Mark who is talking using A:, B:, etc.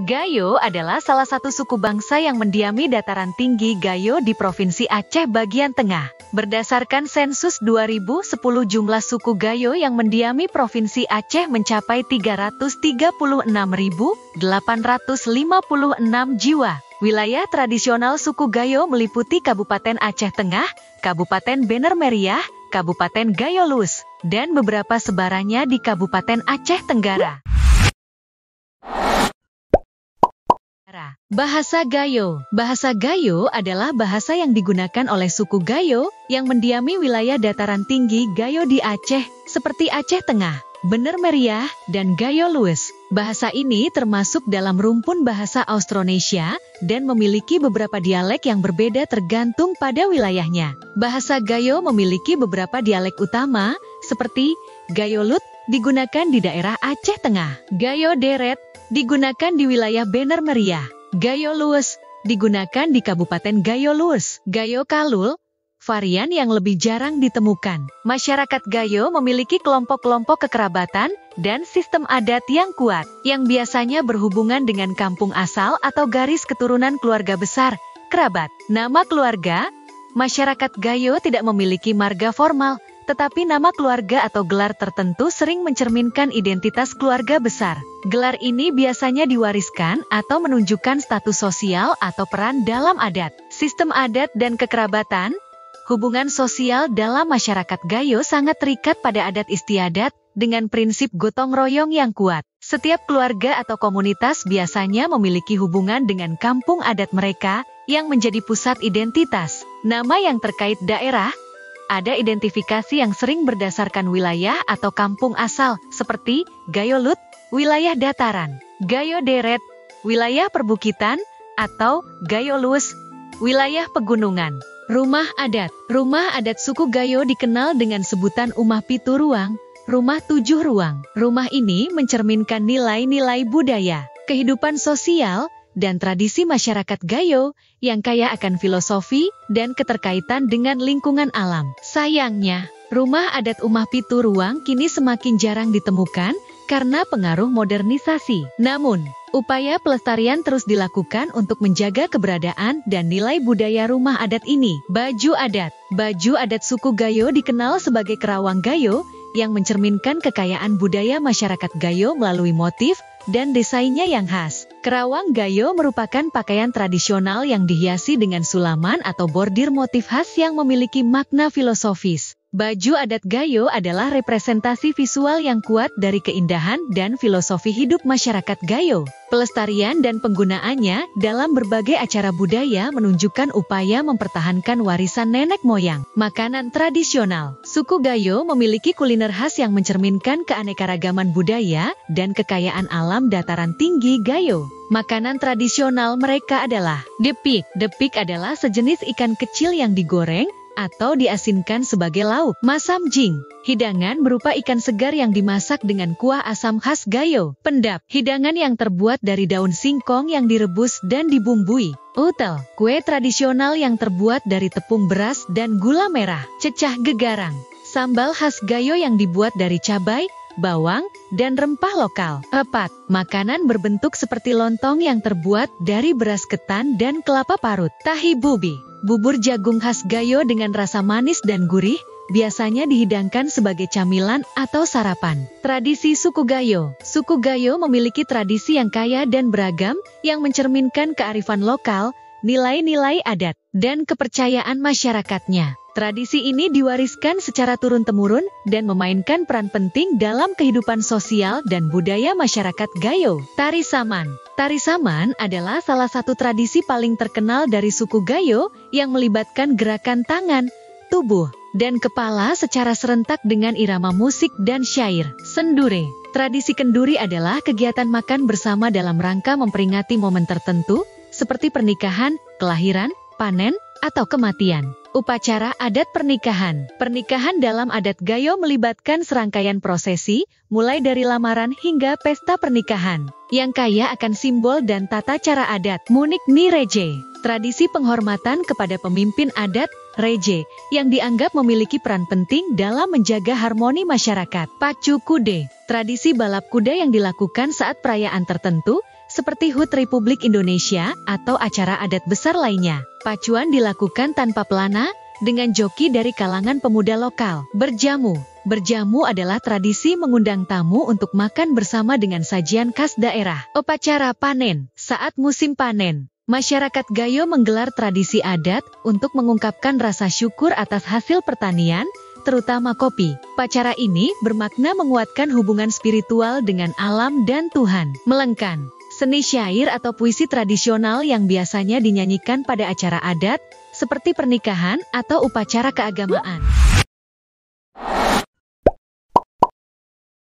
A: Gayo adalah salah satu suku bangsa yang mendiami dataran tinggi Gayo di Provinsi Aceh bagian tengah. Berdasarkan sensus 2010 jumlah suku Gayo yang mendiami Provinsi Aceh mencapai 336.856 jiwa. Wilayah tradisional suku Gayo meliputi Kabupaten Aceh Tengah, Kabupaten Bener Meriah, Kabupaten Gayo Lues, dan beberapa sebarannya di Kabupaten Aceh Tenggara. Bahasa Gayo. Bahasa Gayo adalah bahasa yang digunakan oleh suku Gayo yang mendiami wilayah dataran tinggi Gayo di Aceh, seperti Aceh Tengah, Bener Meriah, dan Gayo Lues. Bahasa ini termasuk dalam rumpun bahasa Austronesia dan memiliki beberapa dialek yang berbeda tergantung pada wilayahnya. Bahasa Gayo memiliki beberapa dialek utama, seperti Gayo Lut, digunakan di daerah Aceh Tengah. Gayo Deret, digunakan di wilayah Bener Meriah. Gayo Lues, digunakan di Kabupaten Gayo Lues. Gayo Kalul, varian yang lebih jarang ditemukan. Masyarakat Gayo memiliki kelompok-kelompok kekerabatan dan sistem adat yang kuat, yang biasanya berhubungan dengan kampung asal atau garis keturunan keluarga besar, kerabat. Nama keluarga, masyarakat Gayo tidak memiliki marga formal, tetapi nama keluarga atau gelar tertentu sering mencerminkan identitas keluarga besar. Gelar ini biasanya diwariskan atau menunjukkan status sosial atau peran dalam adat. Sistem adat dan kekerabatan. Hubungan sosial dalam masyarakat Gayo sangat terikat pada adat istiadat dengan prinsip gotong royong yang kuat. Setiap keluarga atau komunitas biasanya memiliki hubungan dengan kampung adat mereka yang menjadi pusat identitas. Nama yang terkait daerah. Ada identifikasi yang sering berdasarkan wilayah atau kampung asal, seperti Gayo Lut, wilayah dataran, Gayo Deret, wilayah perbukitan, atau Gayo Lues, wilayah pegunungan. Rumah adat. Rumah adat suku Gayo dikenal dengan sebutan Umah Pitu Ruang, rumah 7 ruang. Rumah ini mencerminkan nilai-nilai budaya, kehidupan sosial, dan tradisi masyarakat Gayo yang kaya akan filosofi dan keterkaitan dengan lingkungan alam. Sayangnya, rumah adat Umah Pitu Ruang kini semakin jarang ditemukan karena pengaruh modernisasi. Namun, upaya pelestarian terus dilakukan untuk menjaga keberadaan dan nilai budaya rumah adat ini. Baju adat. Baju adat suku Gayo dikenal sebagai Kerawang Gayo yang mencerminkan kekayaan budaya masyarakat Gayo melalui motif dan desainnya yang khas. Kerawang Gayo merupakan pakaian tradisional yang dihiasi dengan sulaman atau bordir motif khas yang memiliki makna filosofis. Baju adat Gayo adalah representasi visual yang kuat dari keindahan dan filosofi hidup masyarakat Gayo. Pelestarian dan penggunaannya dalam berbagai acara budaya menunjukkan upaya mempertahankan warisan nenek moyang. Makanan tradisional. Suku Gayo memiliki kuliner khas yang mencerminkan keanekaragaman budaya dan kekayaan alam dataran tinggi Gayo. Makanan tradisional mereka adalah depik. Depik adalah sejenis ikan kecil yang digoreng atau diasinkan sebagai lauk. Masam jing. Hidangan berupa ikan segar yang dimasak dengan kuah asam khas Gayo. Pendap. Hidangan yang terbuat dari daun singkong yang direbus dan dibumbui. Utel. Kue tradisional yang terbuat dari tepung beras dan gula merah. Cecah gegarang. Sambal khas Gayo yang dibuat dari cabai, bawang, dan rempah lokal. Epat. Makanan berbentuk seperti lontong yang terbuat dari beras ketan dan kelapa parut. Tahi bubi. Bubur jagung khas Gayo dengan rasa manis dan gurih, biasanya dihidangkan sebagai camilan atau sarapan. Tradisi suku Gayo. Suku Gayo memiliki tradisi yang kaya dan beragam, yang mencerminkan kearifan lokal, nilai-nilai adat, dan kepercayaan masyarakatnya. Tradisi ini diwariskan secara turun-temurun dan memainkan peran penting dalam kehidupan sosial dan budaya masyarakat Gayo. Tari Saman. Tari Saman adalah salah satu tradisi paling terkenal dari suku Gayo yang melibatkan gerakan tangan, tubuh, dan kepala secara serentak dengan irama musik dan syair. Sendure. Tradisi kenduri adalah kegiatan makan bersama dalam rangka memperingati momen tertentu, seperti pernikahan, kelahiran, panen, atau kematian. Upacara adat pernikahan. Pernikahan dalam adat Gayo melibatkan serangkaian prosesi, mulai dari lamaran hingga pesta pernikahan, yang kaya akan simbol dan tata cara adat. Munik ni Reje. Tradisi penghormatan kepada pemimpin adat, Reje, yang dianggap memiliki peran penting dalam menjaga harmoni masyarakat. Pacu Kude. Tradisi balap kuda yang dilakukan saat perayaan tertentu, seperti HUT Republik Indonesia atau acara adat besar lainnya. Pacuan dilakukan tanpa pelana, dengan joki dari kalangan pemuda lokal. Berjamu. Berjamu adalah tradisi mengundang tamu untuk makan bersama dengan sajian khas daerah. Upacara panen. Saat musim panen, masyarakat Gayo menggelar tradisi adat untuk mengungkapkan rasa syukur atas hasil pertanian, terutama kopi. Upacara ini bermakna menguatkan hubungan spiritual dengan alam dan Tuhan. Melengkan. Seni syair atau puisi tradisional yang biasanya dinyanyikan pada acara adat, seperti pernikahan atau upacara keagamaan.